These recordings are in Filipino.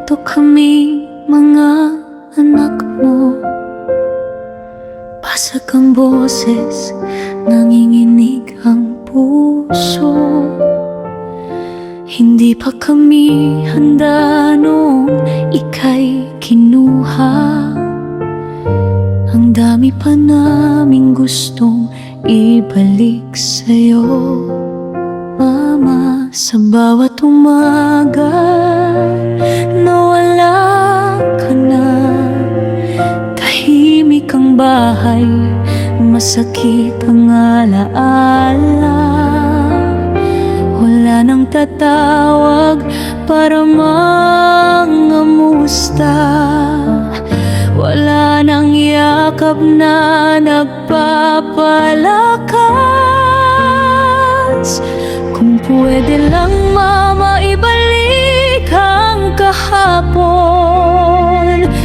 Narito kami, mga anak mo. Basag ang boses, nanginginig ang puso. Hindi pa kami handa noong ika'y kinuha. Ang dami pa naming gustong ibalik sa'yo, Mama. Sa bawat umaga na wala ka na, tahimik ang bahay, masakit ang alaala. Wala nang tatawag para mangamusta, wala nang yakap na nagpapalakas. Kung pwede lang, Mama, ibalik ang kahapon.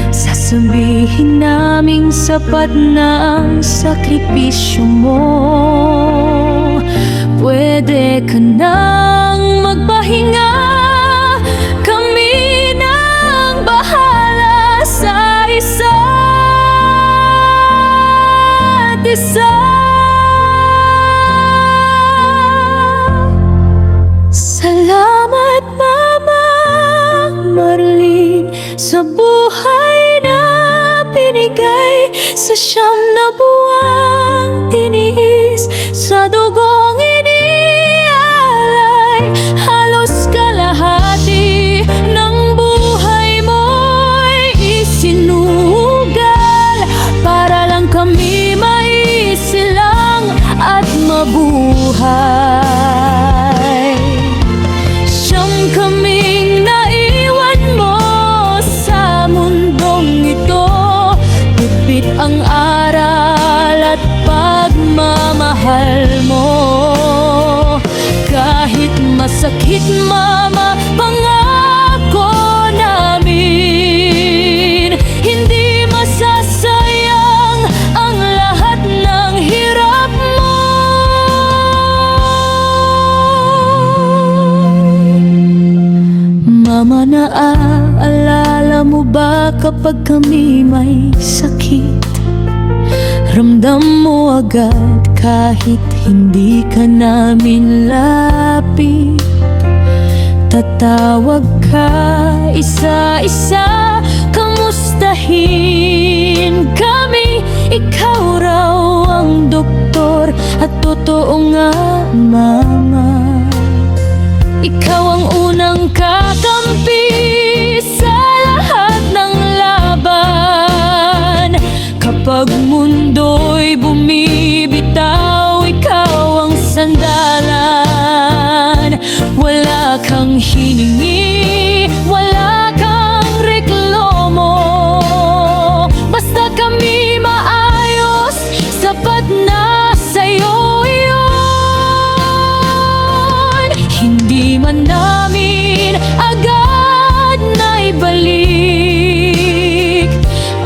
Sasabihin naming sapat na ang sakripisyo mo. Pwede ka nang magpahinga, kami nang bahala sa isa't isa. Salamat, Mama Marlene, sa buhay na binigay, sa 9 na buwang tiniis, sa dugong inialay. Halos kalahati ng buhay mo'y isinugal para lang kami maisilang at mabuhay. Kaming naiwan mo sa mundong ito, bit ang aral at pagmamahal mo. Kahit masakit, Mama, pangako namin, hindi masasayang ang lahat ng hirap mo. Mama, naaalala mo ba kapag kami may sakit? Ramdam mo agad kahit hindi ka namin lapit. Tatawag ka isa-isa, kamustahin kami. Ikaw raw ang doktor at totoo nga, Mama. Ikaw ang unang kakampi sa lahat ng laban. Kapag mundo'y bumibitaw, ikaw ang sandalan. Wala kang hiningi, wala kang reklamo. Basta kami maayos, sapat na sa'yo. Hindi man namin agad na ibalik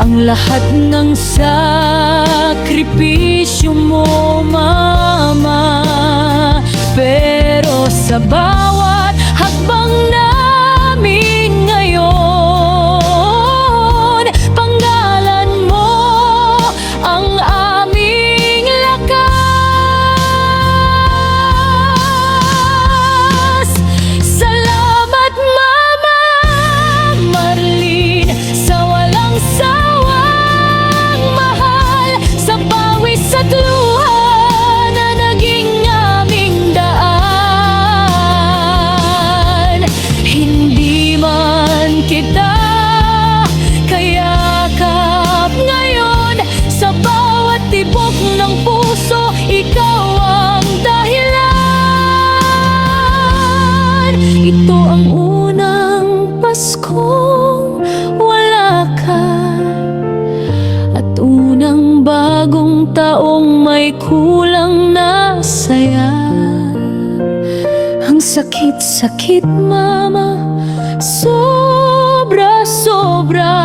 ang lahat ng sakripisyo mo, Mama. Pero sa bawat hakbang namin ngayon, panggalan mo ang aming lakas. Salamat, Mama Marlene, sa walang sawang mahal, sa pawis at luha na naging aming daan. Hindi man kita kayakap ngayon, sa bawat tibok ng puso, ikaw ang dahilan. Ito ang unang Paskong wala ka, at unang bagong taong may kulang na saya. Ang sakit-sakit, Mama, sobra-sobra,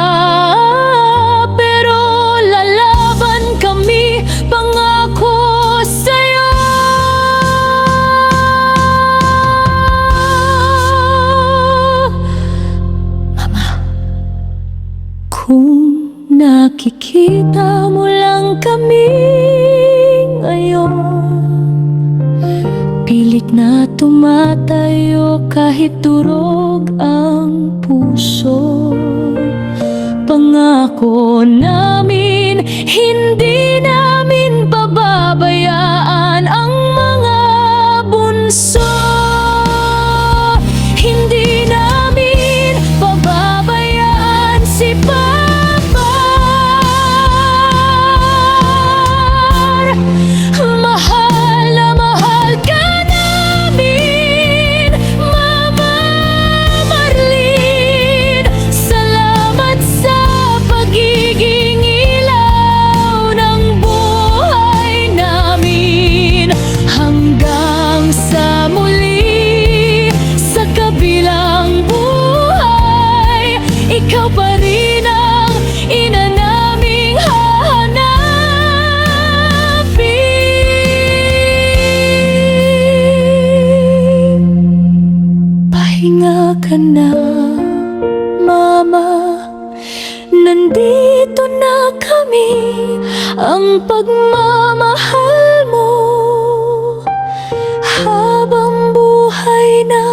pero lalaban kami, pangako sa'yo. Mama. kami ngayon. Pilit na tumatayo kahit durog ang puso. Pangako namin, hindi namin pababayaan ang mga bunso. Hindi namin pababayaan si Papa. Mahal na mahal ka namin, Mama Marlene. Salamat sa pagiging ilaw ng buhay namin. Hanggang sa muli, sa kabilang buhay, ikaw pa rin ang ina naming hahanapin. Pahinga ka na, Mama. Nandito na kami, ang pagmamahal mo habang buhay na